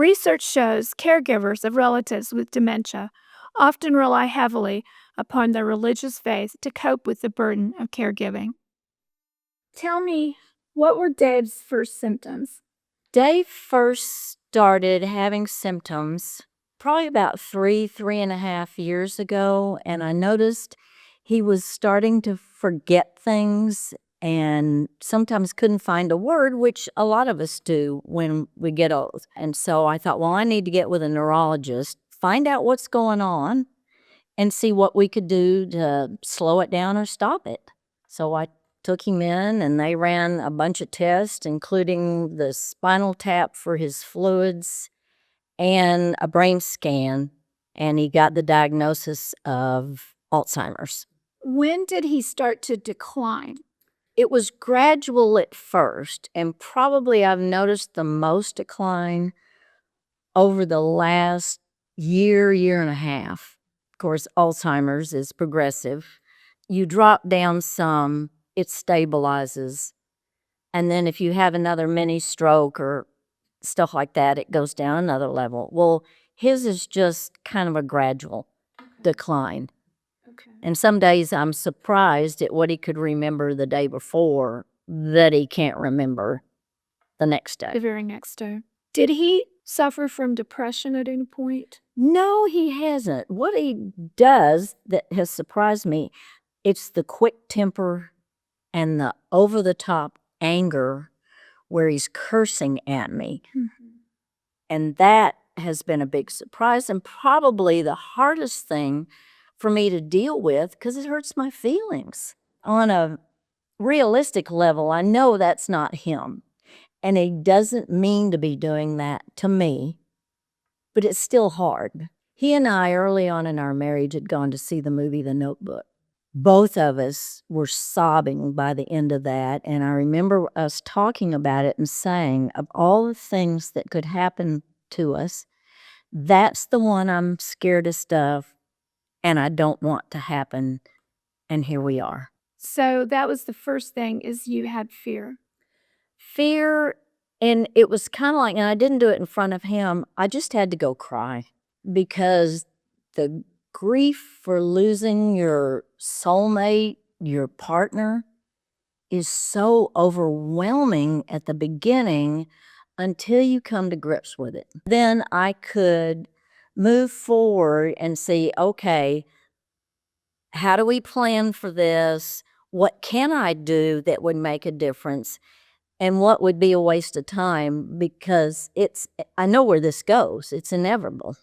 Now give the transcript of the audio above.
Research shows caregivers of relatives with dementia often rely heavily upon their religious faith to cope with the burden of caregiving. Tell me, what were Dave's first symptoms? Dave first started having symptoms probably about 3.5 years ago, and I noticed he was starting to forget things and sometimes couldn't find a word, which a lot of us do when we get old. And so I thought, well, I need to get with a neurologist, find out what's going on, and see what we could do to slow it down or stop it. So I took him in and they ran a bunch of tests, including the spinal tap for his fluids and a brain scan. And he got the diagnosis of Alzheimer's. When did he start to decline? It was gradual at first, and probably I've noticed the most decline over the last year and a half. Of course, Alzheimer's is progressive. You drop down some, it stabilizes. And then if you have another mini stroke or stuff like that, it goes down another level. Well, his is just kind of a gradual decline. Okay. And some days I'm surprised at what he could remember the day before that he can't remember the next day. The very next day. Did he suffer from depression at any point? No, he hasn't. What he does that has surprised me, it's the quick temper and the over-the-top anger where he's cursing at me. Mm-hmm. And that has been a big surprise and probably the hardest thing for me to deal with because it hurts my feelings. On a realistic level, I know that's not him. And he doesn't mean to be doing that to me, but it's still hard. He and I, early on in our marriage, had gone to see the movie The Notebook. Both of us were sobbing by the end of that, and I remember us talking about it and saying, of all the things that could happen to us, that's the one I'm scaredest of, and I don't want to happen, and here we are. So that was the first thing, is you had fear. Fear, and it was kind of like, and I didn't do it in front of him, I just had to go cry because the grief for losing your soulmate, your partner, is so overwhelming at the beginning until you come to grips with it. Then I could move forward and see, okay, how do we plan for this? What can I do that would make a difference? And what would be a waste of time? Because I know where this goes. It's inevitable.